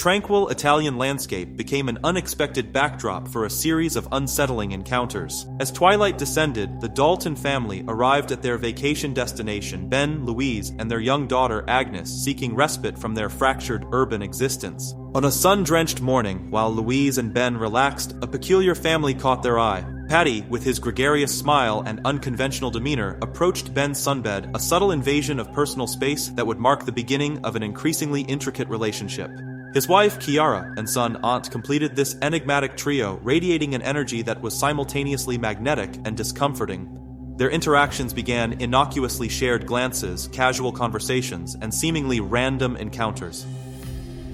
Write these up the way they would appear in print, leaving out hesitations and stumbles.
tranquil Italian landscape became an unexpected backdrop for a series of unsettling encounters. As twilight descended, the Dalton family arrived at their vacation destination, Ben, Louise, and their young daughter Agnes, seeking respite from their fractured urban existence. On a sun-drenched morning, while Louise and Ben relaxed, a peculiar family caught their eye. Patty, with his gregarious smile and unconventional demeanor, approached Ben's sunbed, a subtle invasion of personal space that would mark the beginning of an increasingly intricate relationship. His wife, Chiara, and son, Aunt, completed this enigmatic trio, radiating an energy that was simultaneously magnetic and discomforting. Their interactions began innocuously shared glances, casual conversations, and seemingly random encounters.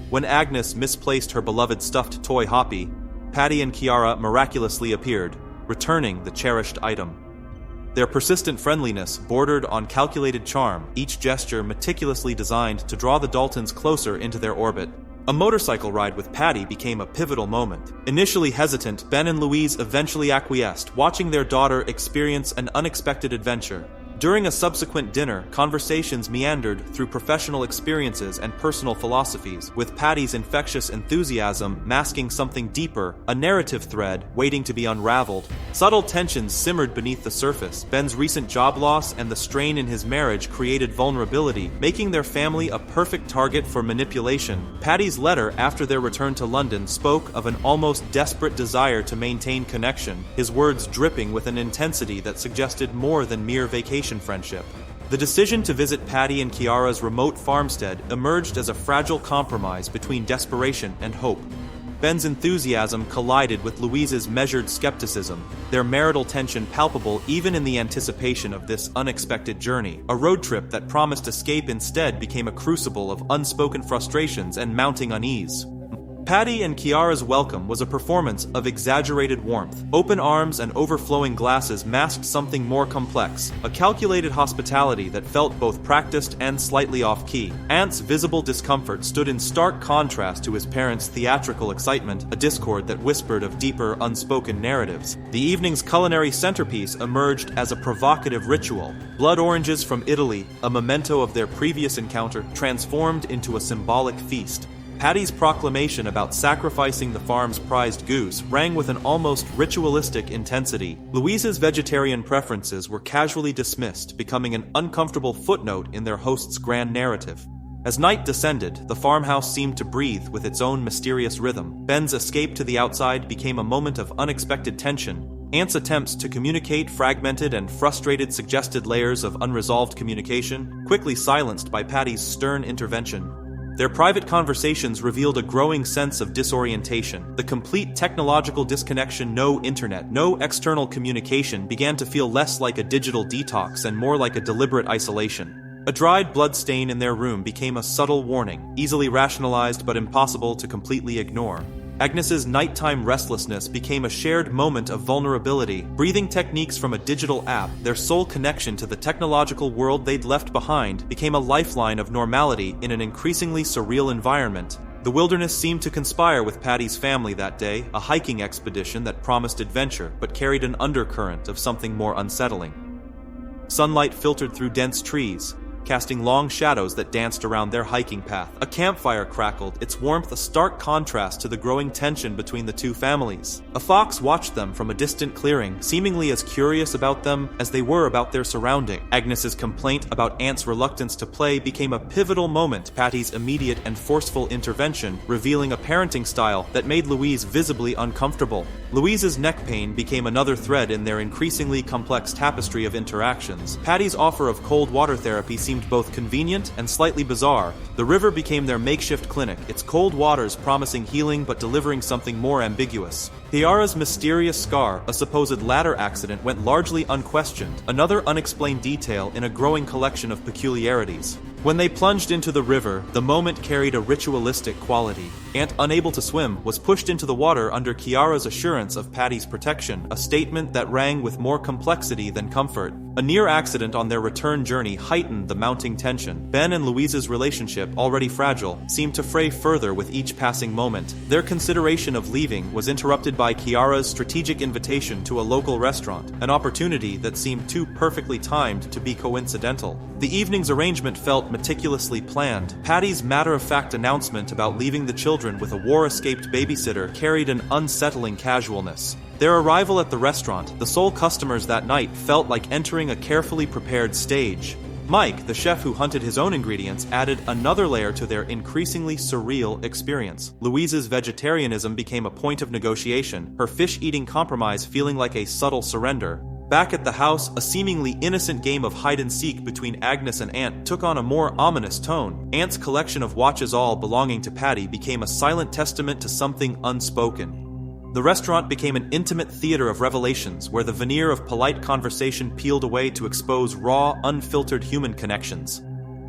When Agnes misplaced her beloved stuffed toy Hoppy, Patty and Chiara miraculously appeared, returning the cherished item. Their persistent friendliness bordered on calculated charm, each gesture meticulously designed to draw the Daltons closer into their orbit. A motorcycle ride with Patty became a pivotal moment. Initially hesitant, Ben and Louise eventually acquiesced, watching their daughter experience an unexpected adventure. During a subsequent dinner, conversations meandered through professional experiences and personal philosophies, with Patty's infectious enthusiasm masking something deeper, a narrative thread waiting to be unraveled. Subtle tensions simmered beneath the surface. Ben's recent job loss and the strain in his marriage created vulnerability, making their family a perfect target for manipulation. Patty's letter after their return to London spoke of an almost desperate desire to maintain connection, his words dripping with an intensity that suggested more than mere vacation friendship. The decision to visit Patty and Chiara's remote farmstead emerged as a fragile compromise between desperation and hope. Ben's enthusiasm collided with Louise's measured skepticism, their marital tension palpable even in the anticipation of this unexpected journey. A road trip that promised escape instead became a crucible of unspoken frustrations and mounting unease. Patty and Chiara's welcome was a performance of exaggerated warmth. Open arms and overflowing glasses masked something more complex, a calculated hospitality that felt both practiced and slightly off-key. Aunt's visible discomfort stood in stark contrast to his parents' theatrical excitement, a discord that whispered of deeper, unspoken narratives. The evening's culinary centerpiece emerged as a provocative ritual. Blood oranges from Italy, a memento of their previous encounter, transformed into a symbolic feast. Patty's proclamation about sacrificing the farm's prized goose rang with an almost ritualistic intensity. Louise's vegetarian preferences were casually dismissed, becoming an uncomfortable footnote in their host's grand narrative. As night descended, the farmhouse seemed to breathe with its own mysterious rhythm. Ben's escape to the outside became a moment of unexpected tension. Aunt's attempts to communicate fragmented and frustrated suggested layers of unresolved communication, quickly silenced by Patty's stern intervention. Their private conversations revealed a growing sense of disorientation. The complete technological disconnection, no internet, no external communication, began to feel less like a digital detox and more like a deliberate isolation. A dried blood stain in their room became a subtle warning, easily rationalized but impossible to completely ignore. Agnes's nighttime restlessness became a shared moment of vulnerability. Breathing techniques from a digital app, their sole connection to the technological world they'd left behind, became a lifeline of normality in an increasingly surreal environment. The wilderness seemed to conspire with Patty's family that day, a hiking expedition that promised adventure but carried an undercurrent of something more unsettling. Sunlight filtered through dense trees, casting long shadows that danced around their hiking path. A campfire crackled, its warmth a stark contrast to the growing tension between the two families. A fox watched them from a distant clearing, seemingly as curious about them as they were about their surrounding. Agnes's complaint about Aunt's reluctance to play became a pivotal moment. Patty's immediate and forceful intervention, revealing a parenting style that made Louise visibly uncomfortable. Louise's neck pain became another thread in their increasingly complex tapestry of interactions. Patty's offer of cold water therapy seemed both convenient and slightly bizarre. The river became their makeshift clinic, its cold waters promising healing but delivering something more ambiguous. Chiara's mysterious scar, a supposed ladder accident, went largely unquestioned, another unexplained detail in a growing collection of peculiarities. When they plunged into the river, the moment carried a ritualistic quality. Aunt, unable to swim, was pushed into the water under Chiara's assurance of Patty's protection, a statement that rang with more complexity than comfort. A near accident on their return journey heightened the mounting tension. Ben and Louise's relationship, already fragile, seemed to fray further with each passing moment. Their consideration of leaving was interrupted by Kiara's strategic invitation to a local restaurant, an opportunity that seemed too perfectly timed to be coincidental. The evening's arrangement felt meticulously planned. Patty's matter-of-fact announcement about leaving the children with a war-escaped babysitter carried an unsettling casualness. Their arrival at the restaurant, the sole customers that night, felt like entering a carefully prepared stage. Mike, the chef who hunted his own ingredients, added another layer to their increasingly surreal experience. Louise's vegetarianism became a point of negotiation, her fish-eating compromise feeling like a subtle surrender. Back at the house, a seemingly innocent game of hide-and-seek between Agnes and Ant took on a more ominous tone. Ant's collection of watches all belonging to Patty became a silent testament to something unspoken. The restaurant became an intimate theater of revelations where the veneer of polite conversation peeled away to expose raw, unfiltered human connections.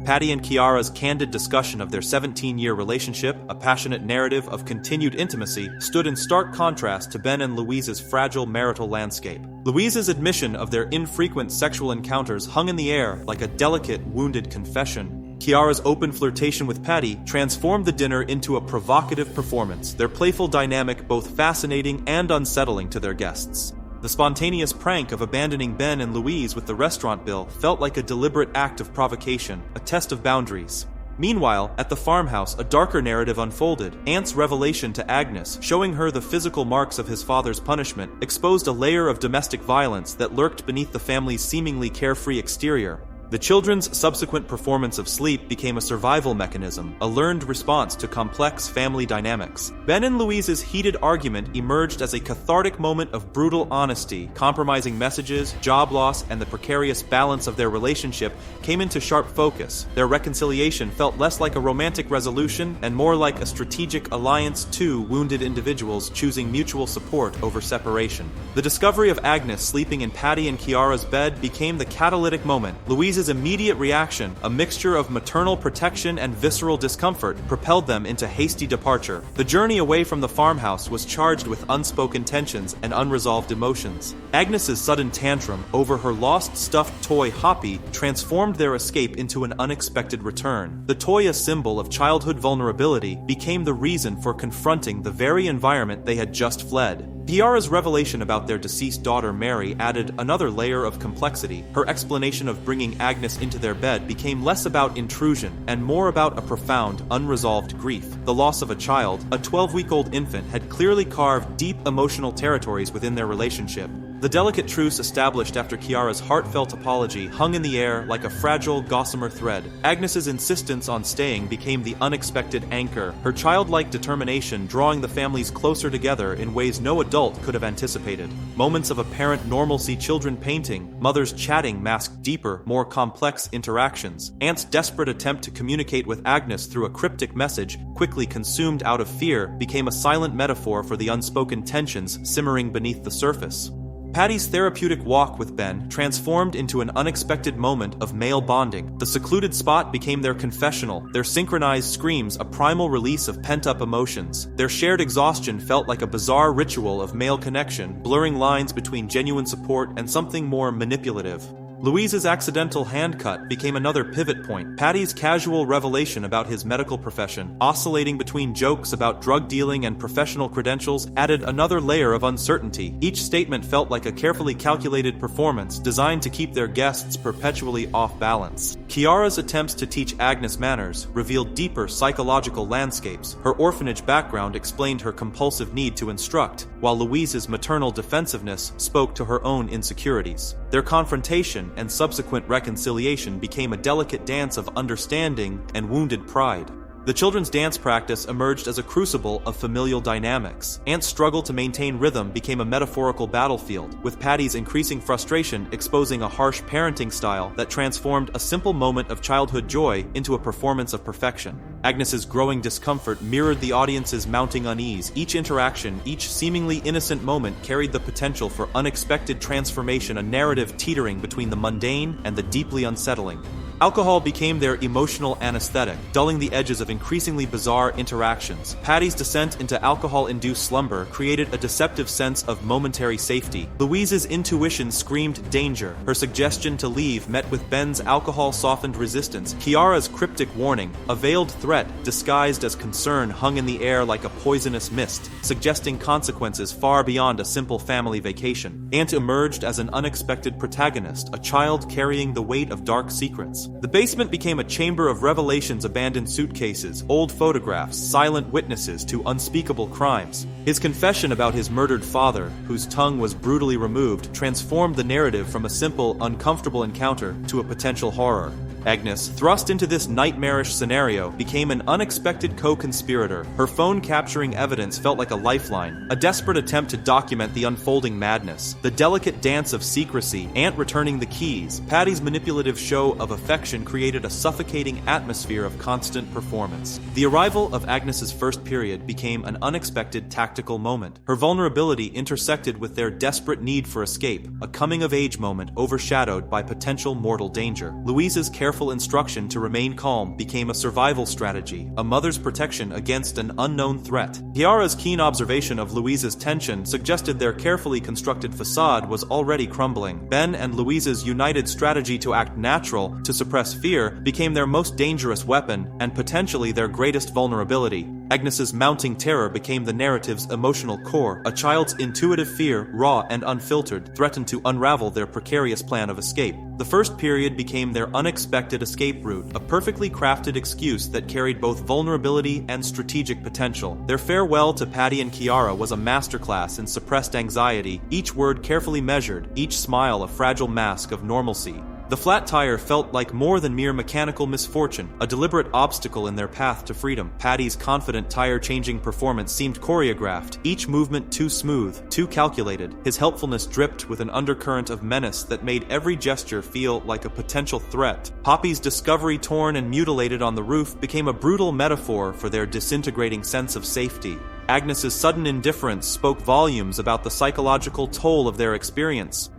Patty and Kiara's candid discussion of their 17-year relationship, a passionate narrative of continued intimacy, stood in stark contrast to Ben and Louise's fragile marital landscape. Louise's admission of their infrequent sexual encounters hung in the air like a delicate, wounded confession. Kiara's open flirtation with Patty transformed the dinner into a provocative performance, their playful dynamic both fascinating and unsettling to their guests. The spontaneous prank of abandoning Ben and Louise with the restaurant bill felt like a deliberate act of provocation, a test of boundaries. Meanwhile, at the farmhouse, a darker narrative unfolded. Ant's revelation to Agnes, showing her the physical marks of his father's punishment, exposed a layer of domestic violence that lurked beneath the family's seemingly carefree exterior. The children's subsequent performance of sleep became a survival mechanism, a learned response to complex family dynamics. Ben and Louise's heated argument emerged as a cathartic moment of brutal honesty. Compromising messages, job loss, and the precarious balance of their relationship came into sharp focus. Their reconciliation felt less like a romantic resolution and more like a strategic alliance, two wounded individuals choosing mutual support over separation. The discovery of Agnes sleeping in Patty and Kiara's bed became the catalytic moment. Louise's immediate reaction, a mixture of maternal protection and visceral discomfort, propelled them into hasty departure. The journey away from the farmhouse was charged with unspoken tensions and unresolved emotions. Agnes's sudden tantrum over her lost stuffed toy Hoppy transformed their escape into an unexpected return. The toy, a symbol of childhood vulnerability, became the reason for confronting the very environment they had just fled. Kiara's revelation about their deceased daughter Mary added another layer of complexity. Her explanation of bringing Agnes into their bed became less about intrusion and more about a profound, unresolved grief. The loss of a child, a 12-week-old infant, had clearly carved deep emotional territories within their relationship. The delicate truce established after Kiara's heartfelt apology hung in the air like a fragile gossamer thread. Agnes's insistence on staying became the unexpected anchor, her childlike determination drawing the families closer together in ways no adult could have anticipated. Moments of apparent normalcy, children painting, mothers chatting masked deeper, more complex interactions. Ant's desperate attempt to communicate with Agnes through a cryptic message, quickly consumed out of fear, became a silent metaphor for the unspoken tensions simmering beneath the surface. Patty's therapeutic walk with Ben transformed into an unexpected moment of male bonding. The secluded spot became their confessional, their synchronized screams a primal release of pent-up emotions. Their shared exhaustion felt like a bizarre ritual of male connection, blurring lines between genuine support and something more manipulative. Louise's accidental hand cut became another pivot point. Patty's casual revelation about his medical profession, oscillating between jokes about drug dealing and professional credentials, added another layer of uncertainty. Each statement felt like a carefully calculated performance designed to keep their guests perpetually off balance. Kiara's attempts to teach Agnes manners revealed deeper psychological landscapes. Her orphanage background explained her compulsive need to instruct, while Louise's maternal defensiveness spoke to her own insecurities. Their confrontation and subsequent reconciliation became a delicate dance of understanding and wounded pride. The children's dance practice emerged as a crucible of familial dynamics. Ant's struggle to maintain rhythm became a metaphorical battlefield, with Patty's increasing frustration exposing a harsh parenting style that transformed a simple moment of childhood joy into a performance of perfection. Agnes's growing discomfort mirrored the audience's mounting unease. Each interaction, each seemingly innocent moment carried the potential for unexpected transformation, a narrative teetering between the mundane and the deeply unsettling. Alcohol became their emotional anesthetic, dulling the edges of increasingly bizarre interactions. Patty's descent into alcohol-induced slumber created a deceptive sense of momentary safety. Louise's intuition screamed danger. Her suggestion to leave met with Ben's alcohol-softened resistance. Kiara's cryptic warning, a veiled threat disguised as concern, hung in the air like a poisonous mist, suggesting consequences far beyond a simple family vacation. Ant emerged as an unexpected protagonist, a child carrying the weight of dark secrets. The basement became a chamber of revelations, abandoned suitcases, old photographs, silent witnesses to unspeakable crimes. His confession about his murdered father, whose tongue was brutally removed, transformed the narrative from a simple, uncomfortable encounter to a potential horror. Agnes, thrust into this nightmarish scenario, became an unexpected co-conspirator. Her phone capturing evidence felt like a lifeline, a desperate attempt to document the unfolding madness. The delicate dance of secrecy, Ant returning the keys, Patty's manipulative show of affection created a suffocating atmosphere of constant performance. The arrival of Agnes's first period became an unexpected tactical moment. Her vulnerability intersected with their desperate need for escape, a coming-of-age moment overshadowed by potential mortal danger. Louise's careful instruction to remain calm became a survival strategy, a mother's protection against an unknown threat. Kiara's keen observation of Louise's tension suggested their carefully constructed facade was already crumbling. Ben and Louise's united strategy to act natural, to suppress fear, became their most dangerous weapon and potentially their greatest vulnerability. Agnes's mounting terror became the narrative's emotional core. A child's intuitive fear, raw and unfiltered, threatened to unravel their precarious plan of escape. The first period became their unexpected escape route, a perfectly crafted excuse that carried both vulnerability and strategic potential. Their farewell to Patty and Kiara was a masterclass in suppressed anxiety, each word carefully measured, each smile a fragile mask of normalcy. The flat tire felt like more than mere mechanical misfortune, a deliberate obstacle in their path to freedom. Patty's confident tire-changing performance seemed choreographed, each movement too smooth, too calculated. His helpfulness dripped with an undercurrent of menace that made every gesture feel like a potential threat. Poppy's discovery torn and mutilated on the roof became a brutal metaphor for their disintegrating sense of safety. Agnes's sudden indifference spoke volumes about the psychological toll of their experience.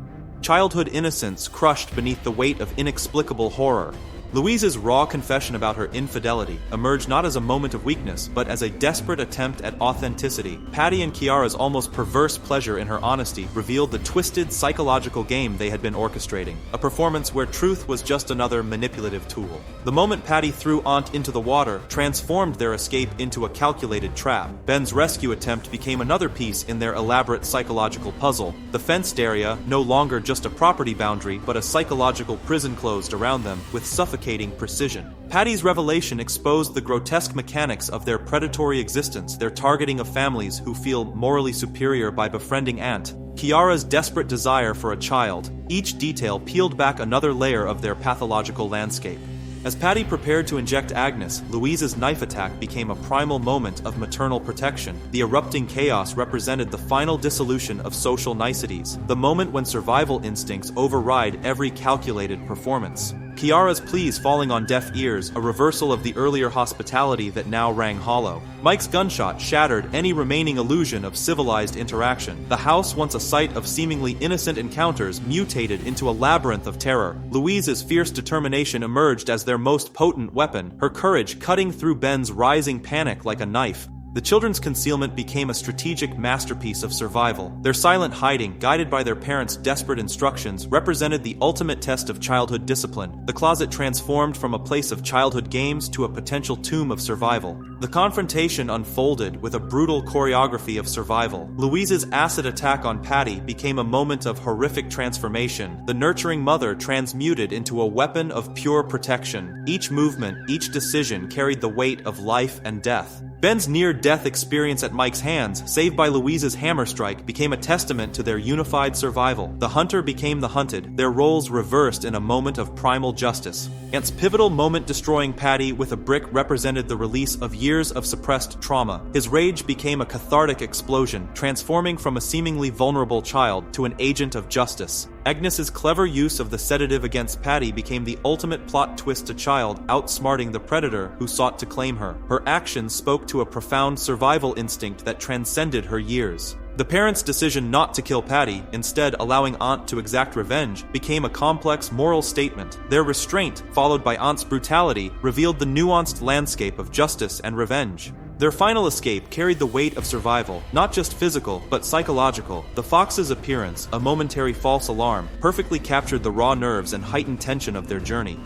Childhood innocence crushed beneath the weight of inexplicable horror. Louise's raw confession about her infidelity emerged not as a moment of weakness, but as a desperate attempt at authenticity. Patty and Kiara's almost perverse pleasure in her honesty revealed the twisted psychological game they had been orchestrating, a performance where truth was just another manipulative tool. The moment Patty threw Aunt into the water transformed their escape into a calculated trap. Ben's rescue attempt became another piece in their elaborate psychological puzzle. The fenced area, no longer just a property boundary, but a psychological prison closed around them, with suffocating precision. Patty's revelation exposed the grotesque mechanics of their predatory existence, their targeting of families who feel morally superior by befriending Ant. Kiara's desperate desire for a child. Each detail peeled back another layer of their pathological landscape. As Patty prepared to inject Agnes, Louise's knife attack became a primal moment of maternal protection. The erupting chaos represented the final dissolution of social niceties, the moment when survival instincts override every calculated performance. Kiara's pleas falling on deaf ears, a reversal of the earlier hospitality that now rang hollow. Mike's gunshot shattered any remaining illusion of civilized interaction. The house, once a site of seemingly innocent encounters, mutated into a labyrinth of terror. Louise's fierce determination emerged as their most potent weapon, her courage cutting through Ben's rising panic like a knife. The children's concealment became a strategic masterpiece of survival. Their silent hiding, guided by their parents' desperate instructions, represented the ultimate test of childhood discipline. The closet transformed from a place of childhood games to a potential tomb of survival. The confrontation unfolded with a brutal choreography of survival. Louise's acid attack on Patty became a moment of horrific transformation, the nurturing mother transmuted into a weapon of pure protection. Each movement, each decision carried the weight of life and death. Ben's near-death experience at Mike's hands, saved by Louise's hammer strike, became a testament to their unified survival. The hunter became the hunted, their roles reversed in a moment of primal justice. Ant's pivotal moment destroying Patty with a brick represented the release of years of suppressed trauma. His rage became a cathartic explosion, transforming from a seemingly vulnerable child to an agent of justice. Agnes's clever use of the sedative against Patty became the ultimate plot twist to child, outsmarting the predator who sought to claim her. Her actions spoke to a profound survival instinct that transcended her years. The parents' decision not to kill Patty, instead allowing Aunt to exact revenge, became a complex moral statement. Their restraint, followed by Aunt's brutality, revealed the nuanced landscape of justice and revenge. Their final escape carried the weight of survival, not just physical, but psychological. The fox's appearance, a momentary false alarm, perfectly captured the raw nerves and heightened tension of their journey.